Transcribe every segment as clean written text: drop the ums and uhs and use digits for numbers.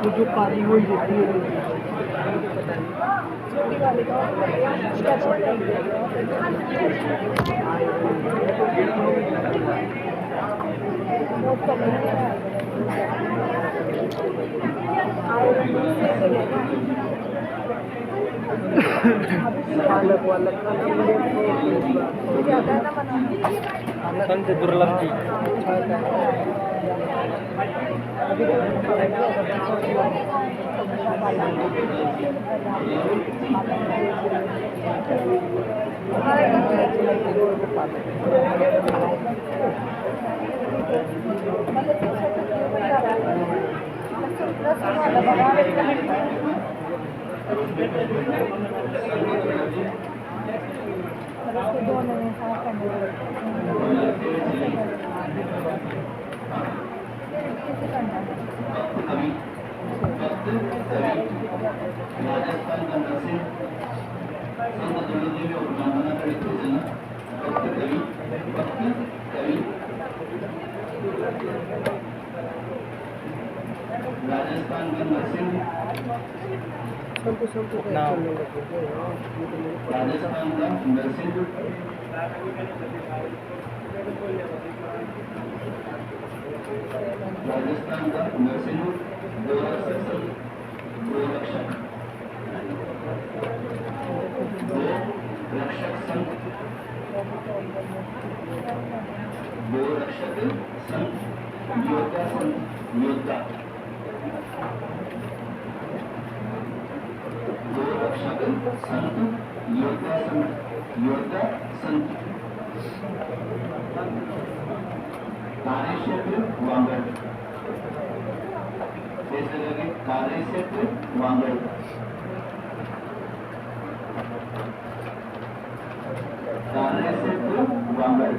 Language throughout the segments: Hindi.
जो काली वो देती है छोटी वाली का संत दुर्लभ जी राजस्थान के नरसिंह राजस्थान का नरसिंह राजस्थान का नरसिंह गोरक्षक संघ गोरक्षक संघ योद्धा संघ योद्धा गोरक्षक संघ योद्धा संघ योद्धा संघ कार्यक्षेत्र वांगड़ कार्यक्षेत्र वांगड़ कार्यक्षेत्र वांगड़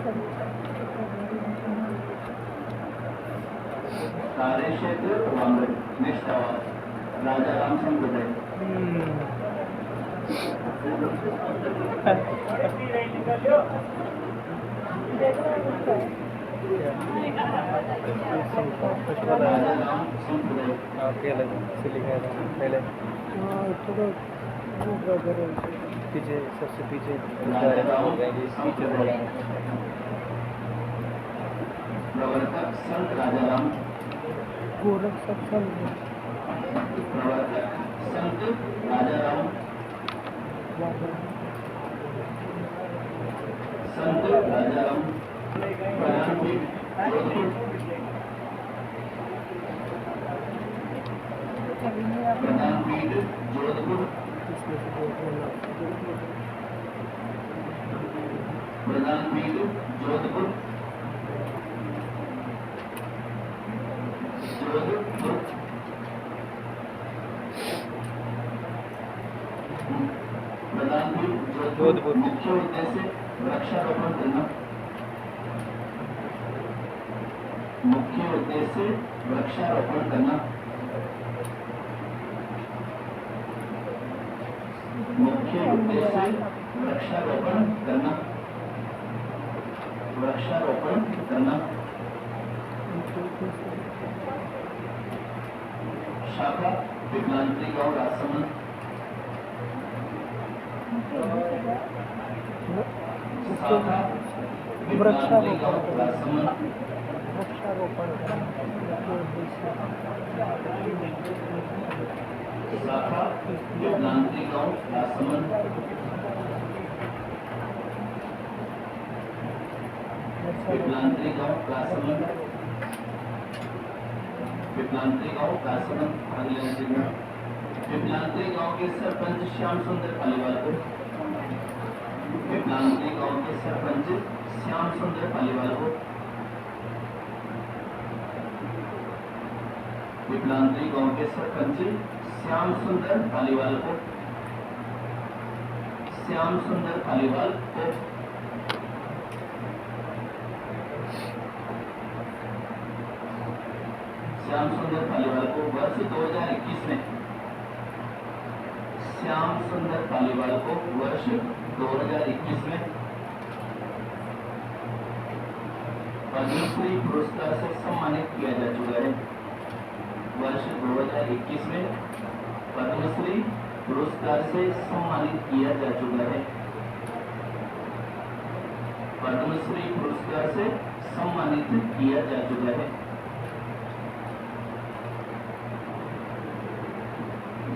कार्यक्षेत्र वांगड़ नेक्स्ट आवाज राजा राम संप्रदाय राजा राम संप्रदाय पहले पीछे सबसे पीछे प्रवर्तक संत राजा राम गोरक्षक संघ प्रवर्तक संत राजा राम संत राजा राम प्रधानपीठ जोधपुर प्रधानपीठ जोधपुर जोधपुर मुख्य उद्देश्य वृक्षारोपण करना मुख्य उद्देश्य वृक्षारोपण करना मुख्य उद्देश्य वृक्षारोपण करना वृक्षारोपण करना शाखा विक्रांति गांव राजसमंद शाखा विक्रांति गांव राजसमंद वृक्षारोपण शाखा विक्रांति गांव राजसमंद विक्रांति गांव राजसमंद विक्रांति गांव राजसमंद अगले जिला विक्रांति गांव के सरपंच श्याम सुंदर पालीवाल को विक्रांति गांव के सरपंच श्याम सुंदर पालीवाल को विक्रांति गांव के सरपंच श्याम सुंदर पालीवाल को, श्याम सुंदर पालीवाल को, श्याम सुंदर पालीवाल को वर्ष 2021 में, श्याम सुंदर पालीवाल को वर्ष 2021 में पद्मश्री पुरस्कार से सम्मानित किया जा चुका है। वर्ष 2021 में पद्मश्री पुरस्कार से सम्मानित किया जा चुका है। पद्मश्री पुरस्कार से सम्मानित किया जा चुका है।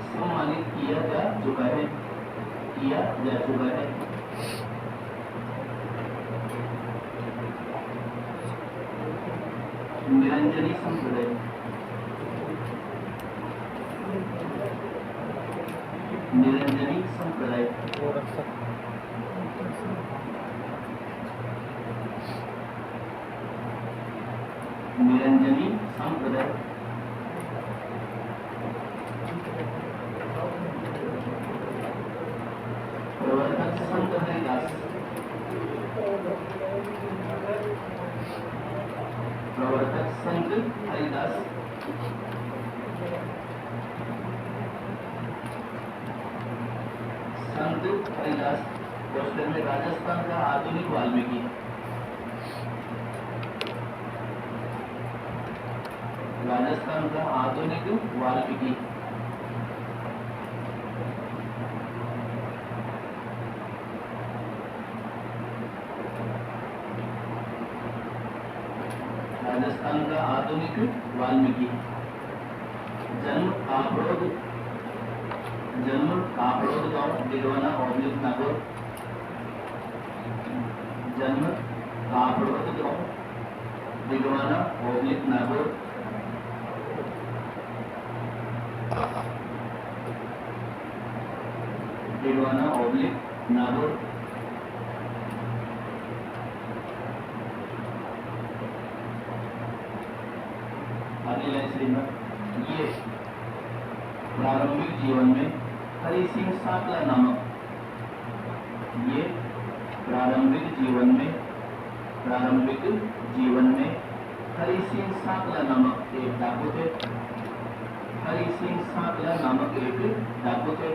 सम्मानित किया जा चुका है, किया जा चुका है। निरंजनी संप्रदाय, निरंजनी संप्रदाय, गोरक्षक निरंजनी संप्रदाय, प्रवर्तक संत हरिदास, प्रवर्तक संत हरिदास, संत हरिदास पोस्टर में राजस्थान का आधुनिक वाल्मीकि, राजस्थान का आधुनिक वाल्मीकि, राजस्थान का आधुनिक वाल्मीकि। जन्म कापड़ोद, जन्म कापड़ोद गांव दिलवाना ओबलिक नागौर, जन्म कापड़ोद गांव दिलवाना ओबलिक नागौर, दिलवाना ओबलिक नागौर। अगली लाइन श्रीमद ये प्रारंभिक जीवन में हरि सिंह साकला नामक, ये प्रारंभिक जीवन में, प्रारंभिक जीवन में हरि सिंह साकला नामक एक डाकू थे। हरि सिंह साकला नामक एक डाकू थे।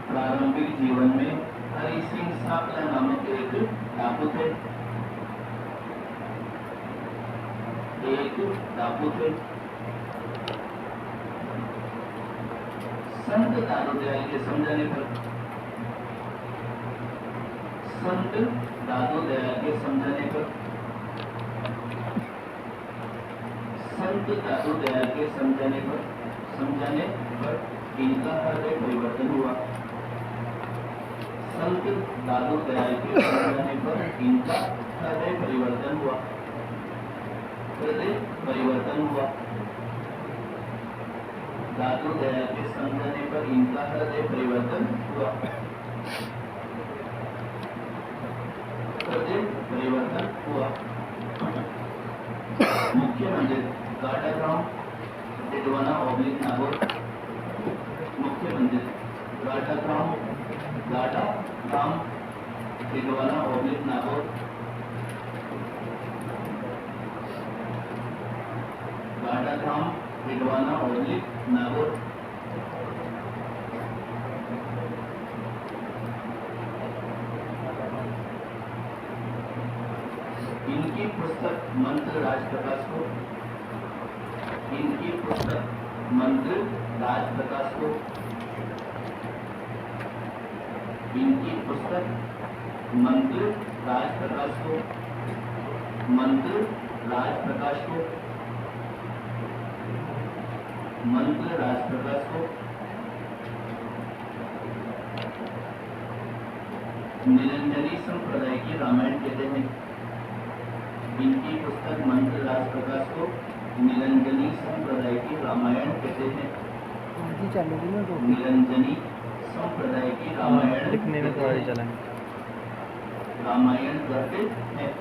प्रारंभिक जीवन में हरि सिंह साकला नामक एक डाकू थे, एक डाकू थे। संत दादोदयाल के समझाने पर, संत दादोदयाल के समझाने पर, संत दादोदयाल के समझाने पर इनका हृदय परिवर्तन हुआ। संत दादोदयाल के समझाने पर इनका हृदय परिवर्तन हुआ, हृदय परिवर्तन हुआ। दादोदयाल के समझाने पर इनका हृदय परिवर्तन हुआ, हृदय परिवर्तन हुआ। मुख्य मंदिर गाड़ा गांव दिलवाना ओबलिक नागौर, मुख्य मंदिर गाड़ा गांव दिलवाना ओबलिक नागौर, गाड़ा गांव दिलवाना ओबलिक नागौर। इनकी पुस्तक मंत्र राजप्रकाश को, इनकी पुस्तक मंत्र राजप्रकाश को, इनकी पुस्तक मंत्र राजप्रकाश को, मंत्र राजप्रकाश को, मंत्र राजप्रकाश को निरंजनी संप्रदाय की रामायण कहते हैं। इनकी पुस्तक मंत्र राजप्रकाश को निरंजनी संप्रदाय की रामायण कहते हैं। आगे चलेगी ना तो निरंजनी संप्रदाय की रामायण लिखने में थोड़ा ही चलेंगे। रामायण कहते हैं।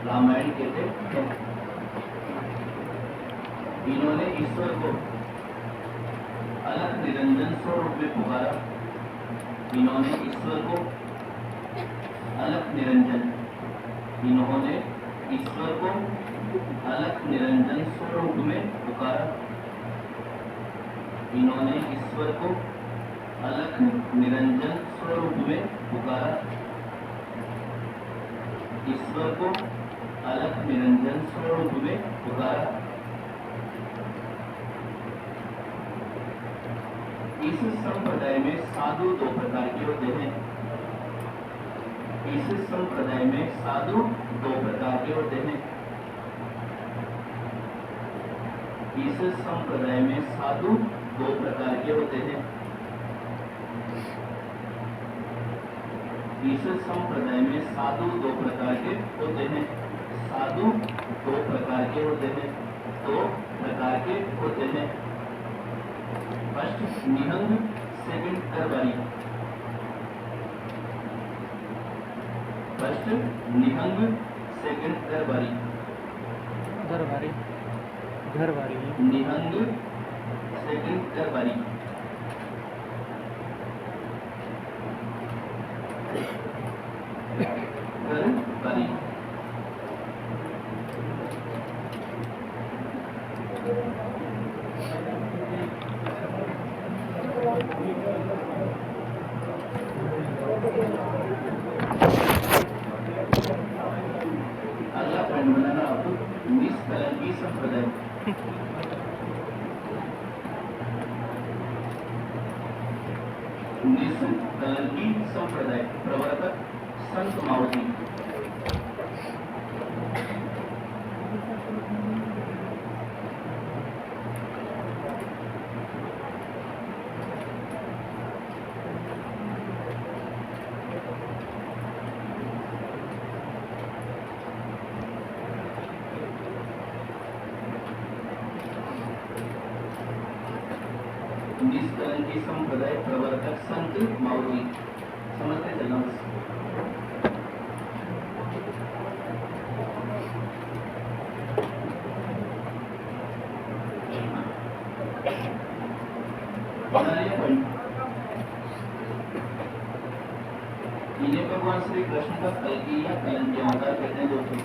रामायण कहते हैं। इन्होंने ईश्वर को अलग निरंजन स्वरूप में पुकारा। इन्होंने ईश्वर को अलग निरंजन इन्होंने ईश्वर को अलग निरंजन स्वरूप में पुकारा। इन्होंने ईश्वर को अलग निरंजन स्वरूप में पुकारा। ईश्वर को अलग निरंजन स्वरूप में पुकारा। इस संप्रदाय में साधु दो प्रकार के होते हैं। इस संप्रदाय में साधु दो प्रकार के होते हैं। इस संप्रदाय में साधु दो प्रकार के होते हैं। इस संप्रदाय में साधु दो प्रकार के होते हैं। साधु दो प्रकार के होते हैं। दो प्रकार के होते हैं। फर्स्ट निहंग, सेकंड दरबारी। फर्स्ट निहंग, सेकंड दरबारी। दरबारी घरबारी निहंग, सेकंड दरबारी। दरबारी अगला पॉइंट बनाना आपको निष्कलंकी संप्रदाय। निष्कलंकी संप्रदाय प्रवर्तक संत मावजी। निष्कलंकी संप्रदाय प्रवर्तक संत मावजी। समझते चलना बस। इन्हें भगवान श्री कृष्ण का कल्कि या कलंकी अवतार कहते हैं दोस्तों।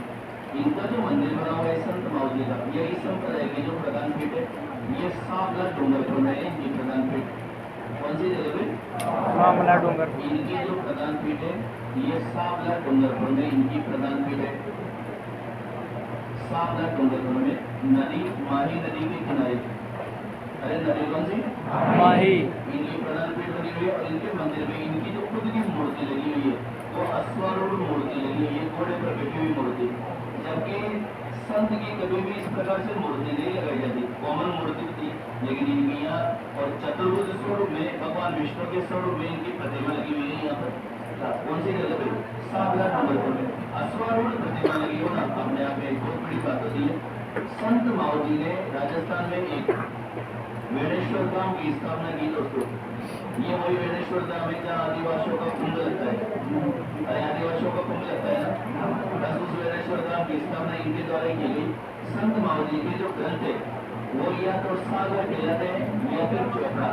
इनका जो मंदिर बना हुआ है संत मावजी का, यही संप्रदाय की जो प्रधान पीठ है, ये सांवला डूंगरपुर में है। इनकी प्रधान पीठ कौन सी जगह पे? मामला डूंगर। इनकी जो प्रधान पीठ है ये सांवला डूंगरपुर में इनकी प्रधान पीठ है। सांवला डूंगरपुर में नदी, माही नदी के किनारे। अरे नदी कौन सी? माही। इनकी प्रधान पीठ बनी हुई है और इनके मंदिर में इनकी जो खुद की मूर्ति लगी हुई है वो अश्वारूढ़ मूर्ति लगी हुई है, घोड़े पर बैठी हुई मूर्ति। जबकि संत की कभी भी इस प्रकार से मूर्ति नहीं लगाई जाती, कॉमन मूर्ति थी। लेकिन इनकी यहाँ और चतुर्भुज स्वरूप में भगवान विष्णु के स्वरूप में इनकी प्रतिमा लगी हुई है। यहाँ पर कौन सी जगह पे? सांवला डूंगरपुर में अश्वारूढ़ प्रतिमा लगी हो ना, अपने आप में एक बहुत बड़ी बात होती है। संत मावजी ने राजस्थान में एक वेणेश्वर धाम की स्थापना की दोस्तों। ये वही वेणेश्वर धाम है जहाँ आदिवासियों का कुंभ लगता है। अरे आदिवासियों का कुंभ लगता है ना, बस उस वेणेश्वर धाम की स्थापना इनके द्वारा की गई। संत मावजी के जो ग्रंथ है वो या तो सागर कहलाते हैं या फिर चोपड़ा।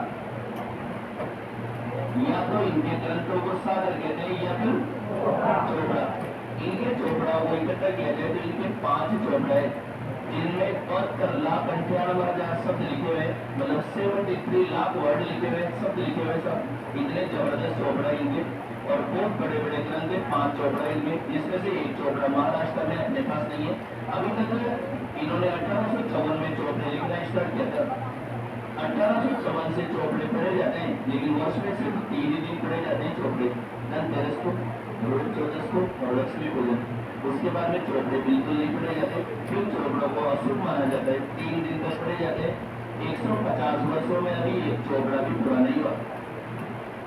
या तो इनके ग्रंथों को सागर कहते हैं या फिर चोपड़ा। इनके चोपड़ा को इकट्ठा किया जाए तो इनके 5 चोपड़ा है, जिनमें 72 लाख 98,000 शब्द लिखे हुए, मतलब 73 लाख वर्ड लिखे हुए, शब्द लिखे हुए सब। इतने जबरदस्त चोपड़ा इनके और बहुत बड़े बड़े ग्रंथ है। 5 चोपड़ा इनके, जिसमें से एक चोपड़ा महाराष्ट्र में अपने पास नहीं है। अभी तक इन्होंने 1854 में चोपड़े लिखना स्टार्ट किया था। 1854 से चोपड़े पढ़े जाते हैं, लेकिन वर्ष में सिर्फ 3 ही दिन पढ़े जाते हैं चोपड़े। धनतेरस को, रोज चौदस को और लक्ष्मी पूजन। उसके बाद में चोपड़े बिल्कुल नहीं पढ़े जाते। फिर चोपड़ों को अशुभ माना जाता है, 3 दिन तक पढ़े जाते हैं। 150 वर्षों में अभी एक चोपड़ा भी पूरा नहीं हुआ,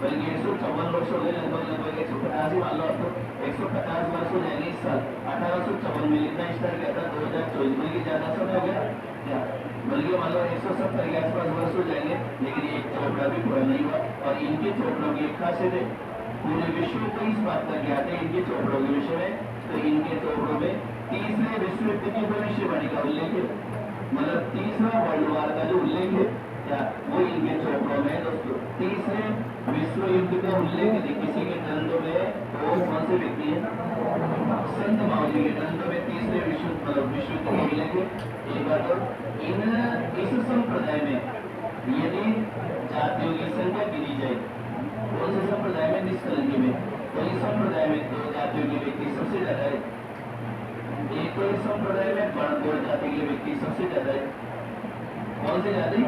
बल्कि 154 वर्ष हो गए, लगभग 150 मान लो आपको। 150 वर्ष हो जाएंगे इस साल। 1854 में लिखना स्टार्ट किया था, 2024 में कि ज्यादा समय हो गया क्या, बल्कि मान लो 170 के आसपास वर्ष हो जाएंगे, लेकिन एक चोपड़ा भी पूरा नहीं हुआ। और इनके चोपड़ों की एक खासियत है, पूरे विश्व को इस बात का ज्ञात है इनके चोपड़ों के विषय में। तो इनके चोपड़ों में तीसरे विश्व युद्ध की भविष्यवाणी का उल्लेख है, मतलब तीसरा वर्ल्ड वार का जो उल्लेख है क्या वो इनके चौपड़ों में है दोस्तों। तीसरे विश्व युद्ध का उल्लेख यदि किसी के ग्रंथों में तो वो कौन से व्यक्ति है? संत माउली के ग्रंथों में तीसरे विश्व युद्ध का उल्लेख है। एक बात और इस संप्रदाय में यदि जातियों की संख्या गिनी जाए, कौन से संप्रदाय में? निष्कलंकी में। तो इस संप्रदाय में दो जातियों के व्यक्ति सबसे ज्यादा है। एक तो इस संप्रदाय में बड़गोड़ जाति के व्यक्ति सबसे ज्यादा है। कौन से जाति?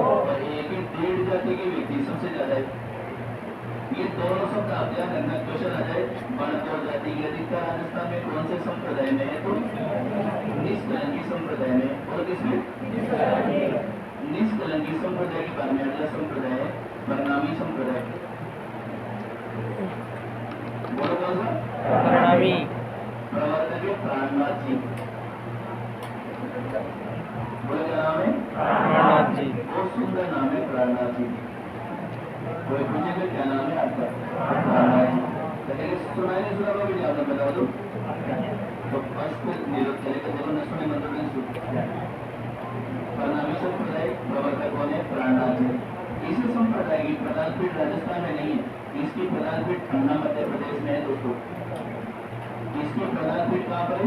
और एक डेढ़ जाति के व्यक्ति सबसे ज्यादा है। ये दोनों शब्द आप ध्यान रखना, क्वेश्चन आ जाए बड़गोड़ जाति की अधिकता राजस्थान में कौन से संप्रदाय में है? तो निष्कलंकी संप्रदाय में। और किसमें? निष्कलंकी संप्रदाय के बाद में अगला संप्रदाय है परिणामी संप्रदाय। बोलो कौन सा? परिणामी। प्रवर्तक है प्राणनाथ जी। बोले क्या नाम है? प्राणनाथ जी। बहुत सुंदर नाम है प्राणनाथ जी। कोई पूछेगा क्या नाम है आपका? प्राणनाथ जी। सुनाई नहीं सुना भी आपने बता दो तो फर्स्ट निरोध चलेगा, जब न सुने मतलब नहीं सुन। परिणामी संप्रदाय प्रवर्तक कौन है? प्राणनाथ जी। इस संप्रदाय की प्रधान पीठ राजस्थान में नहीं है, इसकी प्रधान पीठ पन्ना मध्य प्रदेश में है दोस्तों। इसकी प्रधान पीठ कहाँ पर है?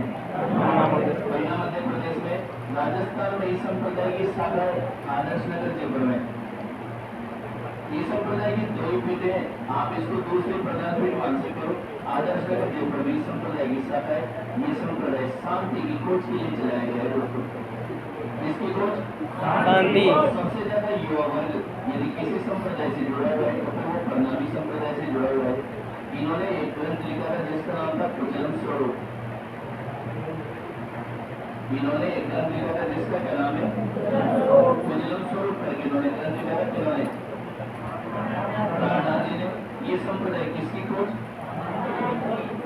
पन्ना मध्य प्रदेश में। राजस्थान में इस संप्रदाय की शाखा आदर्श नगर जयपुर में। इस संप्रदाय की दो ही पीठें हैं, आप इसको दूसरी प्रधान पीठ मान सकते हो। आदर्श नगर जयपुर में इस संप्रदाय की शाखा है। ये संप्रदाय शांति की खोज के लिए चलाया गया है दोस्तों। इसकी खोज शांति। सबसे ज्यादा युवा वर्ग यदि किसी संप्रदाय से जुड़ा हुआ है तो वो परिणामी संप्रदाय से जुड़ा हुआ है। इन्होंने एक ग्रंथ लिखा था जिसका नाम था कुचलम स्वरूप। इन्होंने एक ग्रंथ लिखा था जिसका क्या नाम है? कुचलम स्वरूप करके इन्होंने ग्रंथ लिखा था। किन्होंने? प्राणनाथ जी ने। ये संप्रदाय किसकी खोज?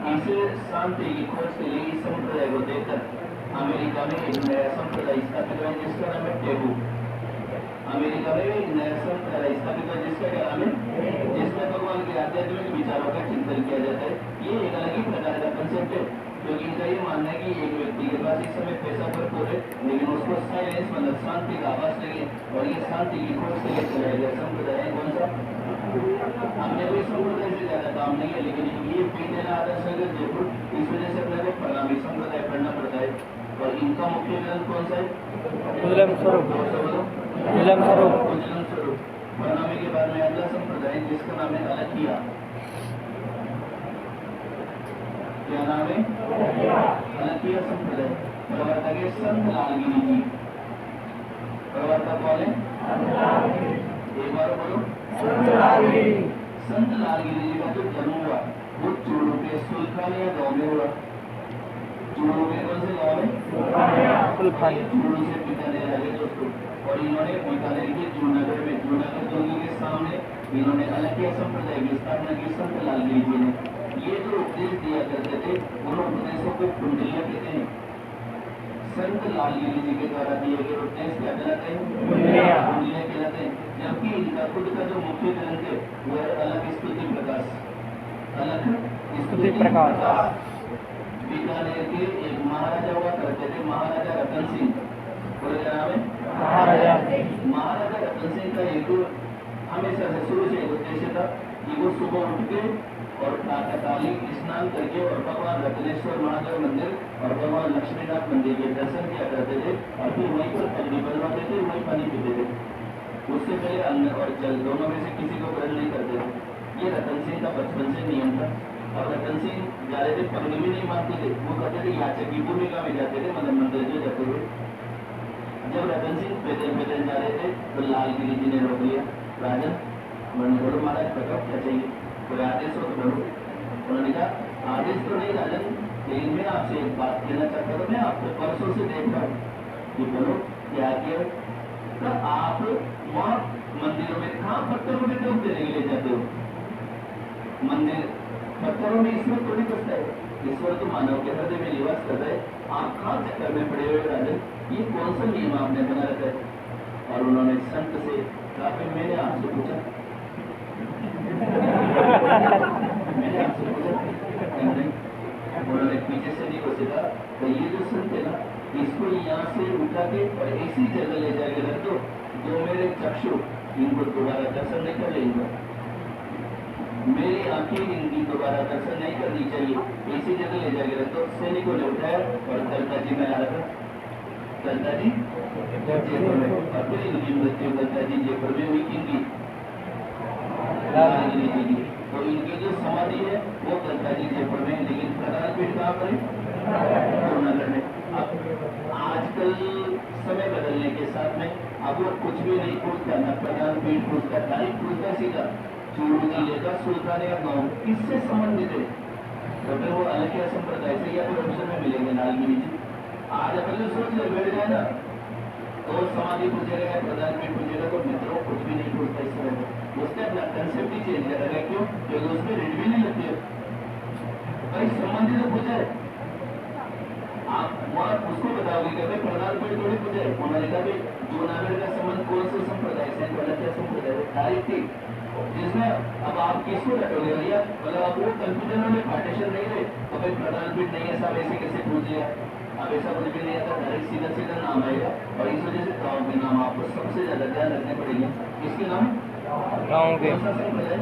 इस शांति की खोज के लिए इस संप्रदाय को देखकर अमेरिका में एक नया संप्रदाय स्थापित हुआ जिसका नाम है टेबू। अमेरिका में एक नया संप्रदाय स्थापित हुआ जिसका क्या नाम है? जिसमें भगवान के आध्यात्मिक विचारों का चिंतन किया जाता है। ये एक अलग ही प्रकार का कंसेप्ट है, क्योंकि इनका ये मानना है कि एक व्यक्ति के पास इस समय पैसा भरपूर है लेकिन उसको साइलेंस मतलब शांति का आवाज लगे, और ये शांति की खोज के लिए चलाया गया संप्रदाय है। कौन सा? हमने कोई संप्रदाय से ज्यादा काम नहीं है, लेकिन ये पीठ आदर्श नगर जयपुर, इस वजह से अपने को परिणामी संप्रदाय पढ़ना पड़ता है। और इनका मुख्य ग्रंथ कौन सा है? कुचलम स्वरूप। कुचलम स्वरूप। कुचलम स्वरूप। परिणामी के बाद में अगला संप्रदाय जिसका नाम है अलखिया। क्या नाम है? अलखिया संप्रदाय। प्रवर्तक है संत लालगिरी जी। प्रवर्तक कौन है? एक बार बोलो। संत लालगिरी। संत लालगिरी जी का जो जन्म हुआ वो चूरू के सुल्तानिया गांव में हुआ। चूरू के कौन से गांव में? चूरू से पिता ने लगे दोस्तों, और इन्होंने बीकानेर के जूनागढ़ में, जूनागढ़ दुर्ग के सामने इन्होंने अलखिया संप्रदाय की स्थापना की संत लालगिरी जी ने। ये जो उपदेश दिया करते थे उन उपदेशों को कुंडलियां कहते हैं। संत लालगिरी जी के द्वारा दिए गए उपदेश क्या कहलाते हैं? कुंडलियां कहलाते हैं। जबकि इनका खुद का जो मुख्य ग्रंथ है वो है अलग स्तुति प्रकाश। अलग स्तुति प्रकाश। बीकानेर के एक महाराजा हुआ करते थे, महाराजा रतन सिंह। बोले क्या नाम है? महाराजा रतन सिंह का एक हमेशा से शुरू से एक उद्देश्य था कि वो सुबह उठ के और प्रातःकालीन स्नान करके और भगवान रत्नेश्वर महादेव मंदिर और भगवान लक्ष्मीनाथ मंदिर के दर्शन किया करते थे, और फिर वहीं पर पगड़ी बनवाते थे, वहीं पानी पीते थे। उससे पहले अन्न और जल दोनों में से किसी को ग्रहण नहीं करते थे। ये रतन सिंह का बचपन से नियम था। और रतन सिंह जा रहे थे, पगड़ी भी नहीं मानते थे, वो कहते थे याचक की भूमिका में जाते थे, मतलब मंदिर जो जाते थे। जब रतन सिंह पैदल पैदल जा रहे थे तो लालगिरी जी ने रोक लिया। राजन मैंने बोलो महाराज बताओ क्या चाहिए, कोई आदेश हो तो बोलो। उन्होंने कहा आदेश तो नहीं राजन, लेकिन मैं आपसे एक बात कहना चाहता था, मैं आपको परसों से देख रहा हूँ। कि बोलो क्या किया? तो आप वहाँ मंदिरों में कहाँ पत्थरों में डूब देने के लिए जाते हो? मंदिर पत्थरों में ईश्वर थोड़ी बसता है, ईश्वर तो मानव के हृदय में निवास करता है। आप कहाँ चक्कर में पड़े हुए राजन? ये कौन सा नियम आपने बना रखा है? और उन्होंने संत से कहा मैंने आपसे पूछा मैंने आपसे पूछा नहीं, उन्होंने पीछे सैनिकों से कहा कि ये जो संत है ना, इसको यहाँ से उठा के और ऐसी जगह ले जाके रख दो जो मेरे चक्षु इनको दोबारा दर्शन नहीं कर लेंगे, मेरी आंखें इनकी दोबारा दर्शन नहीं करनी चाहिए, ऐसी जगह ले जाके रख दो। सैनिकों ने उठाया और दत्ता जी में आ रखा। दत्ता जी जयपुर में, और फिर इनकी मृत्यु दत्ता जी जयपुर में हुई। इनकी लालगिरी जी की, तो इनकी जो समाधि है वो दत्ता जी जयपुर में, लेकिन प्रधान पीठ कहाँ पर है? पूर्णागढ़ में। अब आजकल समय बदलने के साथ में अब वो कुछ भी नहीं पूछता, न प्रधान पीठ पूछता, डायरेक्ट पूछता सीधा चूरू जिले का सुल्तानिया गांव किससे संबंधित है, तो फिर वो अलग संप्रदाय से या फिर ऑप्शन में मिलेंगे लालगिरी जी। आज अपने सोच ले बैठ जाए ना, तो समाधि पूछेगा या प्रधान पीठ पूछेगा, तो मित्रों कुछ भी नहीं पूछता इस समय में। उसने अपना कंसेप्ट ही चेंज कर रखा है। क्यों? क्योंकि उसमें रेट भी नहीं लगती है, भाई संबंधित तो पूछा है। आप वहाँ उसको बताओगे कि भाई प्रधान पीठ थोड़ी पूछा है, उन्होंने कहा भाई जूनागढ़ का संबंध कौन से संप्रदाय से, क्या संप्रदाय तारीख थी, जिसमें अब आप किसको रखोगे भैया? मतलब आप वो कंफ्यूजन में पार्टीशन नहीं रहे, तो भाई प्रधान पीठ नहीं है, सब ऐसे कैसे पूछ लिया? अब ऐसा कुछ भी नहीं आता, डायरेक्ट सीधा सीधा नाम आएगा। और इस वजह से गाँव के नाम आपको सबसे ज्यादा ध्यान रखने पड़ेंगे। किसके नाम? गाँव के। कौन सा संप्रदाय?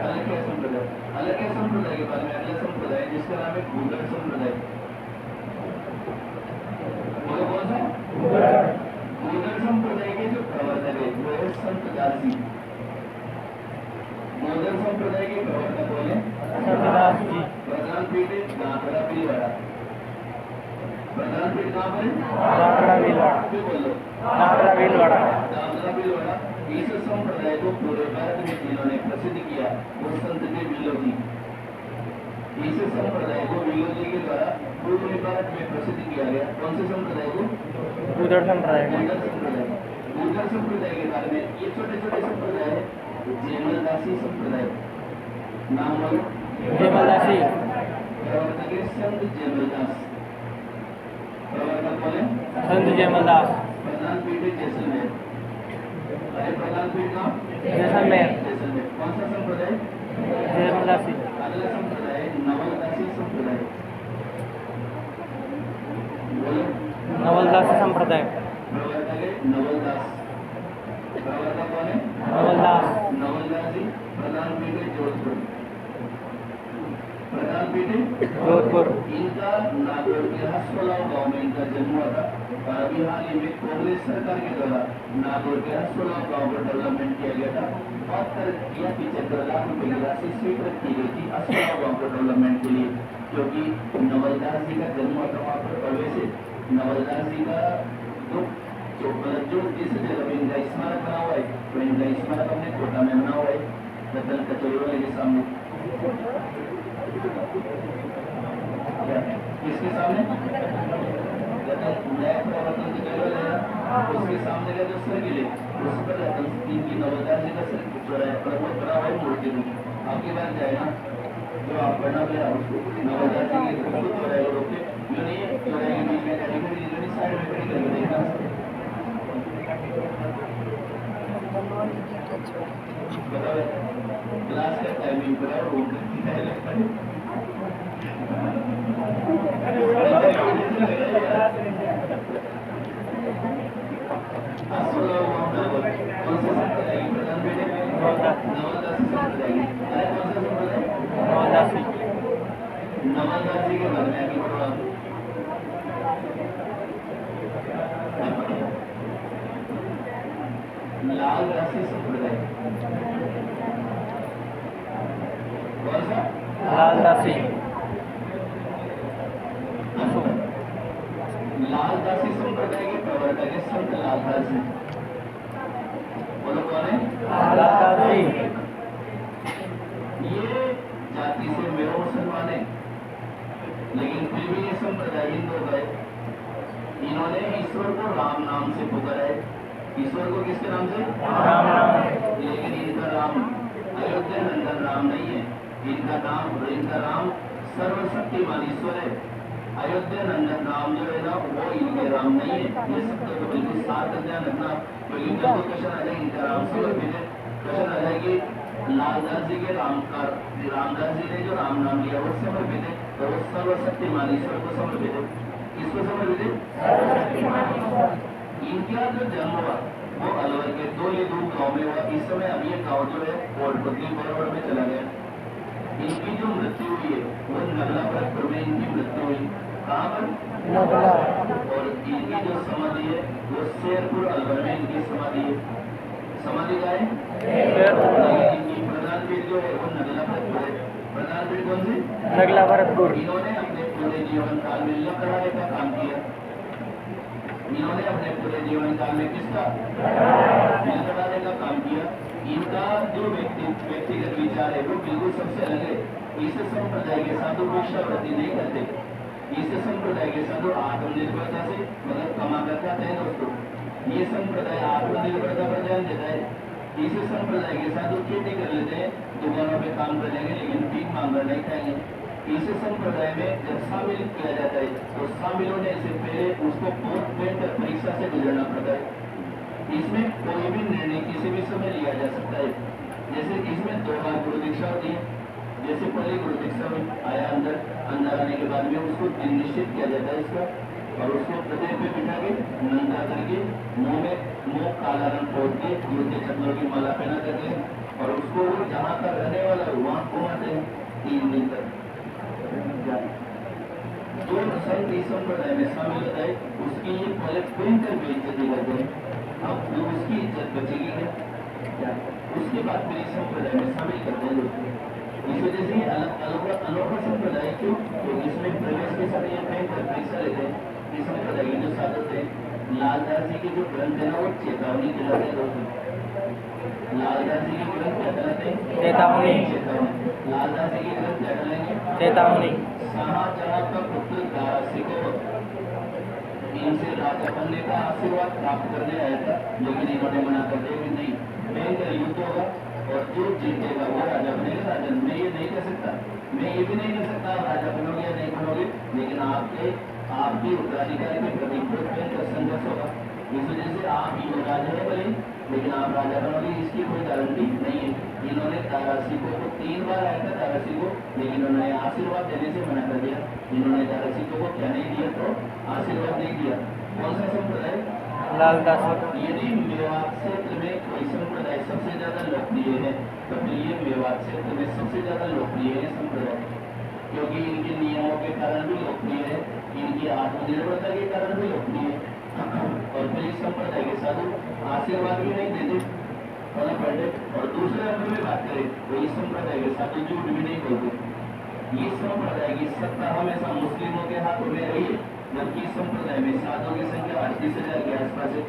अलग क्या संप्रदाय? अलग क्या संप्रदाय के बारे में अगला संप्रदाय जिसका नाम है भूगढ़ संप्रदाय। बोलो कौन सा? भूगढ़ संप्रदाय के जो प्रवर्तक है वो है संत दास जी। भूगढ़ संप्रदाय के प्रवर्तक कौन है? संत दास जी। प्रधान पीठ है गांकड़ा भीलवाड़ा। प्रधान पीठ कहाँ पर है? गांकड़ा भीलवाड़ा। फिर बोलो गांकड़ा भीलवाड़ा। गांकड़ा भीलवाड़ा। इस संप्रदाय को पूरे भारत में जिन्होंने प्रसिद्ध किया वो संत थे विलो जी। इस संप्रदाय को विलो जी के द्वारा पूरे भारत में प्रसिद्ध किया गया। कौन से संप्रदाय को? गुर्जर संप्रदाय। गुर्जर संप्रदाय। गुर्जर संप्रदाय के बारे में ये छोटे छोटे संप्रदाय है। जयमलदासी संप्रदाय, नाम बोलो। जयमलदासी। प्रवर्तक है संत जयमलदास। प्रवर्तक कौन है? संत जयमलदास। प्रधान पीठ है जैसलमेर। अरे प्रधान पीठ कहाँ? जैसलमेर। जैसलमेर। कौन सा संप्रदाय? जयमलदासी। अगला संप्रदाय नवलदासी संप्रदाय। बोलो। नवलदासी संप्रदाय। प्रवर्तक है नवलदास। प्रवर्तक कौन है? नवलदास। नवलदास जी। प्रधान पीठ है जोधपुर। प्रधान पीठ है जोधपुर। इनका नागौर के हसफलाव गांव में इनका जन्म हुआ था। और अभी हाल ही में कांग्रेस सरकार के द्वारा नागौर के हसफलाव गांव का डेवलपमेंट किया गया था। 75 लाख रुपए की राशि स्वीकृत की गई थी हसफलाव गांव के डेवलपमेंट के लिए, क्योंकि नवलदास जी का जन्म हुआ था वहाँ पर। और वैसे नवलदास जी का जो जिस जगह पे इनका स्मारक बना हुआ है, तो इनका स्मारक अपने कोटा में बना हुआ है, रतन कचौड़ी वाले के सामने। किसके सामने? नया प्रवर्तन कचौड़ी वाले है ना, उसके सामने का जो सर्किल है उस पर रतन की नवलदास जी का सर्किल चौराहा पर वो बना हुआ है मूर्ति में। आपकी बात जाए ना, जो आप पढ़ना पड़ा उसको नवलदास जी के चौराहे रोके, जो नहीं है चौराहे के बीच में साइड में खड़ी करके देखना। क्लास का टाइमिंग पर और रूम नवलदासी के बारे में आगे बढ़ा। लाल राशि संप्रदाय कौन सा? लालदासी। लालदासी संप्रदाय के प्रवर्तक है संत लालदास जी। बोलो कौन है? लालदासी। ये जाति से मेरा मुसलमान है, लेकिन फिर भी ये संप्रदाय हिंदू गए। इन्होंने ईश्वर को राम नाम से पुकारा है। ईश्वर को किसके नाम से? राम नाम। लेकिन इनका राम अयोध्या नंदन राम नहीं है। इनका राम सर्वशक्तिमान ईश्वर है। अयोध्या नंदन राम जो है ना वो इनके राम नहीं है। ये शब्द तो बिल्कुल साथ ध्यान रखना, क्योंकि इनका तो क्वेश्चन आ जाए इनका राम समर्पित है। क्वेश्चन आ जाएगी लालदास जी के रामदास जी ने जो राम नाम लिया वो समर्पित है। तो वो सर्वशक्तिमान ईश्वर को समर्पित है। किसको समर्पित है? इनका जो जन्म हुआ वो अलवर के दूर गांव में हुआ। इस समय अब ये गांव जो है कोटपतली बराबर में चला गया। इनकी जो मृत्यु हुई है वो नगला भरतपुर में इनकी मृत्यु हुई। कहाँ पर? नगला। और इनकी जो समाधि है वो शेरपुर अलवर में इनकी समाधि है। समाधि का है इनकी प्रधान पीठ जो है वो नगला भरतपुर है। प्रधान पीठ कौन सी? नगला भरतपुर। इन्होंने अपने पूरे जीवन काल में लकड़हारे का काम किया। इन्होंने अपने पूरे जीवन काल में किसका? लकड़हारे का काम किया। इनका जो व्यक्तिगत विचार है वो बिल्कुल सबसे अलग है। इस संप्रदाय के साधु भिक्षावृत्ति नहीं करते। इस संप्रदाय के साधु आत्मनिर्भरता से मतलब कमा कर खाते हैं दोस्तों। ये संप्रदाय आत्मनिर्भरता पर ध्यान देता है। इस संप्रदाय के साधु खेती कर लेते हैं, दुकानों पे काम कर लेंगे लेकिन भीख मांग कर नहीं खाएंगे। इस संप्रदाय में जब शामिल किया जाता है तो शामिल होने से पहले उसको बहुत बेहतर परीक्षा से गुजरना पड़ता है। इसमें कोई भी निर्णय किसी भी समय लिया जा सकता है। जैसे इसमें 2 बार गुरु दीक्षा होती है। जैसे पहले गुरु दीक्षा में आया अंदर आने के बाद में उसको दिन निश्चित किया जाता है इसका, और उसको हृदय पे बिठा के नंगा करके मुंह काला रंग पोत के गुरु के चरणों की माला पहना करते हैं और उसको जहाँ का रहने वाला वहाँ घुमाते हैं 3 दिन तक। जो संत इस संप्रदाय में शामिल होता है उसकी ये पहले भयंकर बेइज्जती करते हैं। अब जो उसकी इज्जत बचेगी है क्या? उसके बाद फिर इस संप्रदाय में शामिल करते हैं लोग। इस वजह से अनोखा संप्रदाय क्यों? तो इसमें प्रवेश के समय ये भयंकर परीक्षा लेते हैं। इस संप्रदाय के जो साधक थे लालदास जी के जो ग्रंथ है ना वो चेतावनी कहलाते हैं दोस्तों। लालदास जी के ग्रंथ क्या कहलाते हैं? चेतावनी। लालदास जी के ग्रंथ क्या कहलाएंगे? चेतावनी। शाहजहां का पुत्र दारासिको इनसे राजा बनने का आशीर्वाद प्राप्त करने आया था, लेकिन इन्होंने मना कर दिया कि नहीं, भयंकर युद्ध होगा और जो जीतेगा वो राजा बनेगा। राजा मैं ये नहीं कर सकता, मैं ये भी नहीं कर सकता राजा बनोगे या नहीं बनोगे, लेकिन आपके उत्तराधिकारी के प्रति भयंकर संघर्ष होगा। इस वजह से आप युवराज है भले, लेकिन आप राजा बनोगे इसकी कोई गारंटी नहीं है। इन्होंने दारासिको को 3 बार आया था दारासिको, लेकिन उन्होंने आशीर्वाद देने से मना कर दिया। इन्होंने दारासिको को क्या नहीं दिया? तो आशीर्वाद नहीं दिया। कौन सा संप्रदाय? लालदास। यदि मेवात क्षेत्र में कोई संप्रदाय सबसे ज्यादा लोकप्रिय है तो फिर ये मेवात क्षेत्र में सबसे ज्यादा लोकप्रिय है संप्रदाय, क्योंकि इनके नियमों के कारण भी लोकप्रिय है, इनकी आत्मनिर्भरता के कारण भी लोकप्रिय है। और फिर इस संप्रदाय के साधु आशीर्वाद भी नहीं देते और दूसरे नंबर में बात करें तो इस संप्रदाय के साधु झूठ भी नहीं बोलते। ये संप्रदाय की सत्ता हमेशा मुस्लिमों के हाथों में रही है, जबकि इस संप्रदाय में साधुओं की संख्या 38,000 के आसपास है,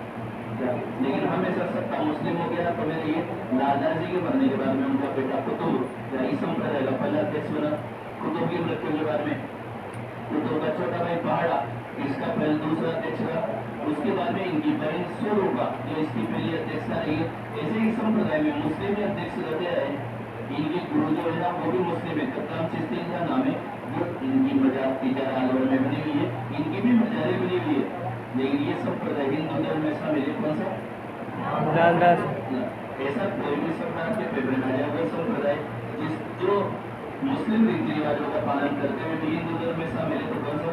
लेकिन हमेशा सत्ता मुस्लिमों के हाथों में रही है। लालदास जी के मरने के बाद में उनका बेटा कुतुब इस संप्रदाय का पहला अध्यक्ष बना। कुतुब की मृत्यु के बाद में कुतुब का छोटा भाई पहाड़ा इसका पहले दूसरा अध्यक्ष था। उसके बाद में इनकी बहन स्वरूपा जो इसकी पहली अध्यक्षता रही है। ऐसे ही संप्रदाय में मुस्लिम अध्यक्ष रहते हैं। इनके गुरु जो है ना वो भी मुस्लिम है, कप्तान चिश्ती का नाम है, जो इनकी मजार तिजारा अलवर में बनी हुई है, इनकी भी मजारें बनी हुई है। लेकिन ये संप्रदाय हिंदू धर्म में शामिल है। कौन सा? लालदास। ऐसा कोई भी संप्रदाय के फेवरेट आ जाए वो संप्रदाय जो मुस्लिम रीति रिवाजों का पालन करते हुए भी हिंदू धर्म में शामिल है। तो कौन सा?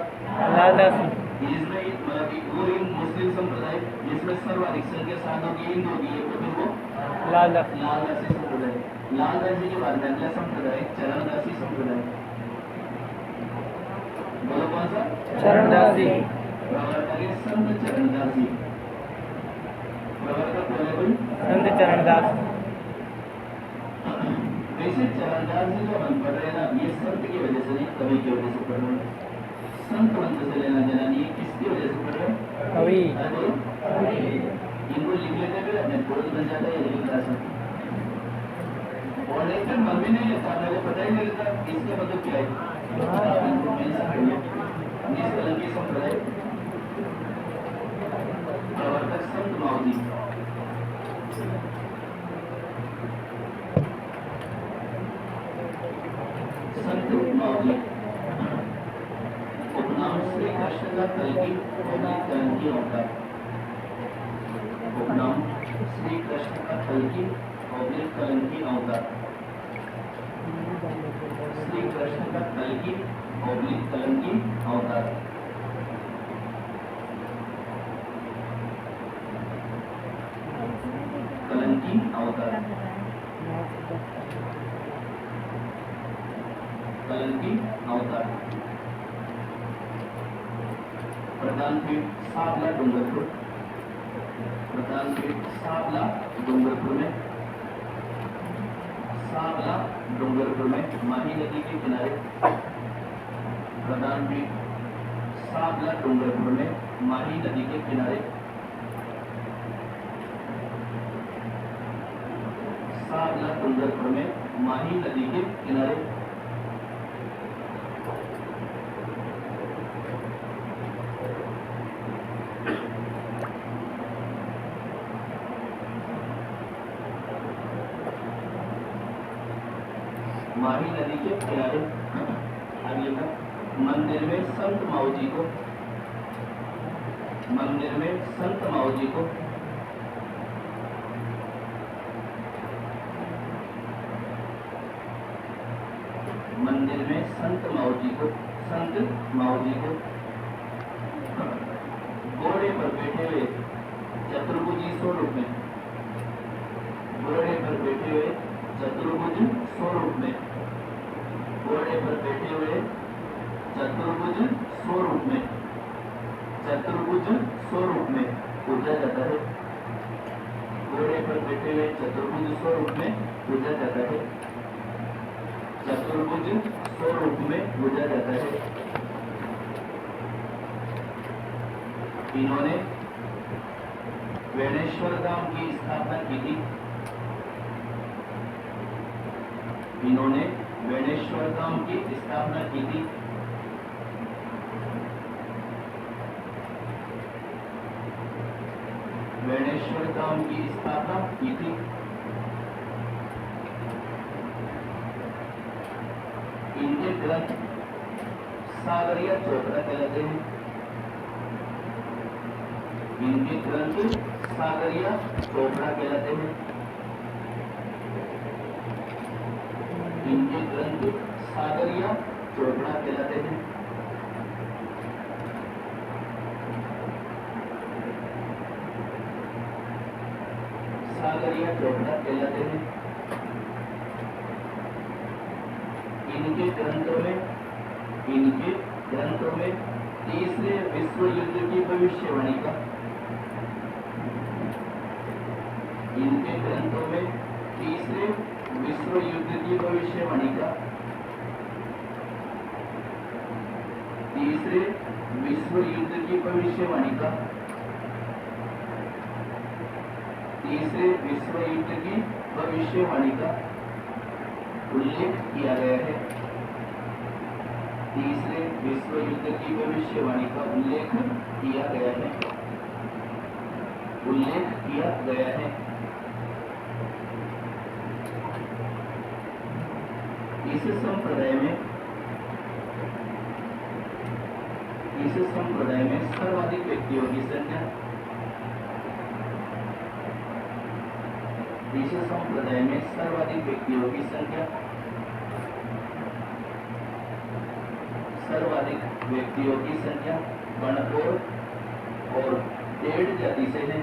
लालदास। इसमें मतलब वो मुस्लिम संप्रदाय जिसमें सर्वाधिक संख्या साधुओं की हिंदू की है, तो फिर वो लालदास। लालदासी संप्रदाय। लालदासी के बाद में अगला संप्रदाय चरणदासी संप्रदाय। बोलो कौन सा? चरणदासी। प्रवर्तक है संत चरणदासी। प्रवर्तक बोले कोई? संत चरणदास। वैसे चरणदास जी जो हम पढ़ रहे हैं ना, ये संत की वजह से नहीं, कवि की वजह से पढ़ रहे हैं। संत मंत्र से लेना देना नहीं, किसकी वजह से पढ़ रहे हैं? कवि। इनको लिख लेते फिर अपने पुरुष बन जाता है, ये लिखा सकते और नहीं फिर मन भी नहीं लेता, मेरे को पता ही नहीं लेता इसके मतलब क्या है। निष्कलंकी संप्रदाय प्रवर्तक संत मावजी। संत मावजी उपनाम श्री कृष्ण का कल्कि और कलंकी अवतार। उपनाम श्री कृष्ण का कल्कि और कलंकी अवतार। श्री कृष्ण का कल्कि ऑब्लिक कलंकी अवतार। कलंकी अवतार, कलंकी अवतार। प्रधानपीठ साबला डूंगरपुर, प्रधानपीठ साबला डूंगरपुर में, साबला डूंगरपुर में माही नदी के किनारे। प्रधानपीठ साबला डूंगरपुर में माही नदी के किनारे। साबला डूंगरपुर में माही नदी के किनारे। माही नदी के किनारे। आगे का मंदिर में संत माऊ जी को, मंदिर में संत माऊ जी को, मंदिर में संत माऊ जी को, संत माऊ जी को। घोड़े पर बैठे हुए चतुर्भुजी स्वरूप में, घोड़े पर बैठे हुए चतुर्भुज स्वरूप में, घोड़े पर बैठे हुए चतुर्भुज स्वरूप में, चतुर्भुज स्वरूप में पूजा जाता है। घोड़े पर बैठे हुए चतुर्भुज स्वरूप में पूजा जाता है। चतुर्भुज स्वरूप में पूजा जाता है। इन्होंने वेणेश्वर धाम की स्थापना की थी। इन्होंने वेणेश्वर धाम की स्थापना की थी। वेणेश्वर धाम की स्थापना की थी। इनके ग्रंथ सागरिया चोपड़ा कहलाते हैं। इनके ग्रंथ सागरिया चोपड़ा कहलाते हैं। इनके ग्रंथ सागरिया चोपड़ा कहलाते हैं। सागरिया चोपड़ा कहलाते हैं। इनके ग्रंथों में तीसरे विश्व युद्ध की भविष्यवाणी का, इनके ग्रंथों में तीसरे विश्व युद्ध की भविष्यवाणी का, तीसरे विश्व युद्ध की भविष्यवाणी का, तीसरे विश्व युद्ध की भविष्यवाणी का उल्लेख किया गया है। तीसरे विश्व युद्ध की भविष्यवाणी का उल्लेख किया गया है। उल्लेख किया गया है। इस संप्रदाय में सर्वाधिक व्यक्तियों की संख्या, इस संप्रदाय में सर्वाधिक व्यक्तियों की संख्या, सर्वाधिक व्यक्तियों की संख्या बणकोर और डेढ़ जाति से है।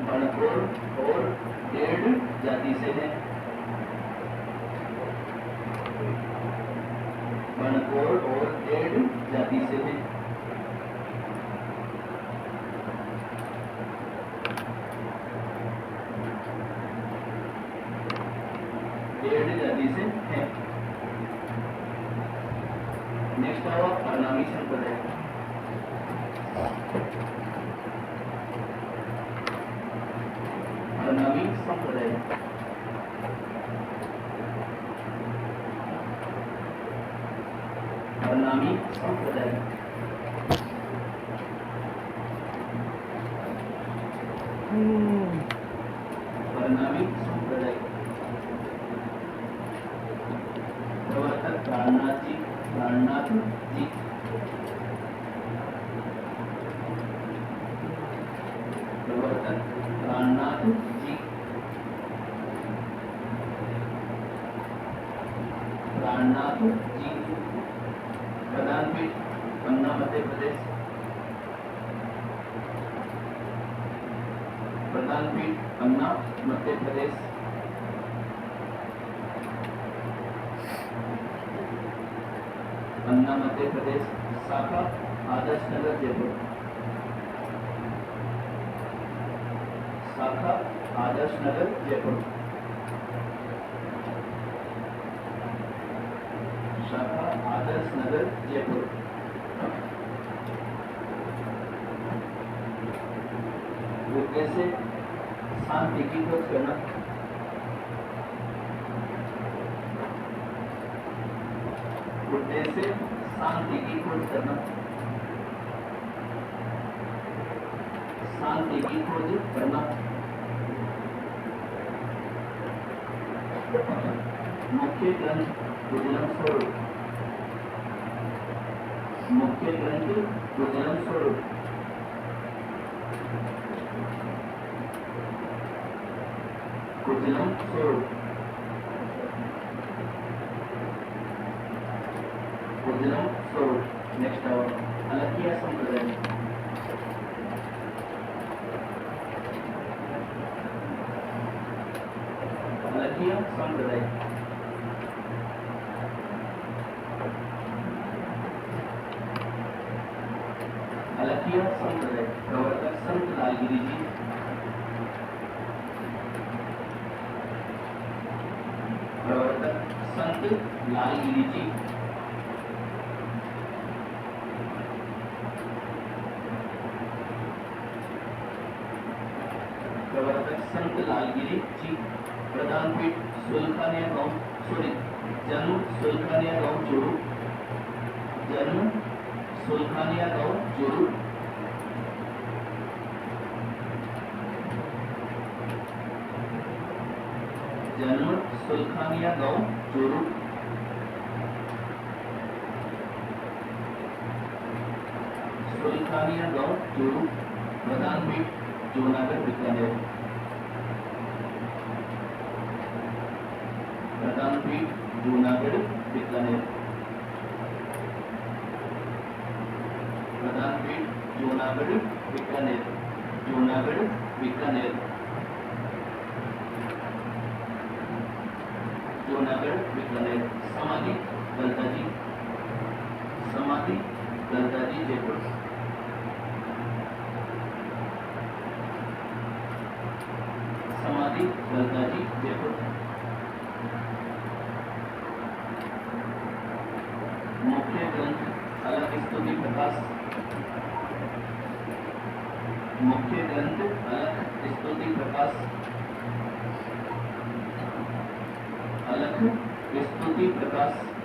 बणकोर और डेढ़ जाति से है। बणकोर और डेढ़ जाति से है। डेढ़ जाति से है। नेक्स्ट आओ प्रणामी संप्रदाय। प्रणामी संप्रदाय, प्रणामी संप्रदाय, प्रणामी संप्रदाय। प्रवर्तक प्राणनाथ जी, प्राणनाथ जी। प्रवर्तक प्राणनाथ जी, प्राणनाथ जी। प्रधान पीठ पन्ना मध्य प्रदेश। पन्ना मध्य प्रदेश। शाखा आदर्श नगर जयपुर। शाखा आदर्श नगर जयपुर। शाखा आदर्श नगर जयपुर। रुपये से शांति की खोज करना। रुपये से शांति की खोज करना। शांति की खोज करना। मुख्य ग्रंथ गुजरम स्वरूप। मुख्य ग्रंथ गुजरम स्वरूप। गुजरम स्वरूप। गुजरम स्वरूप। नेक्स्ट आवर अलकिया संप्रदाय। अलकिया संप्रदाय। अलकिया संप्रदाय। प्रवर्तक संत लालगिरी जी। प्रवर्तक संत लालगिरी जी। प्रवर्तक संत लालगिरी जी। प्रधान पीठ सुल्तानिया गांव सॉरी जन्म सुल्तानिया गांव चूरू। जन्म सुल्तानिया गांव चूरू। जन्म सुल्तानिया गांव चूरू। सुल्तानिया गांव चूरू। प्रधान पीठ जूनागढ़ बीकानेर। प्रधान पीठ जूनागढ़ बीकानेर। प्रधान पीठ जूनागढ़ बीकानेर। जूनागढ़ बीकानेर। जूनागढ़ बीकानेर। समाधि ललिता जी। समाधि ललिता जी जयपुर। समाधि ललिता जी जयपुर। मुख्य ग्रंथ अलख स्तुति प्रकाश। मुख्य ग्रंथ अलख स्तुति प्रकाश। अलख स्तुति प्रकाश।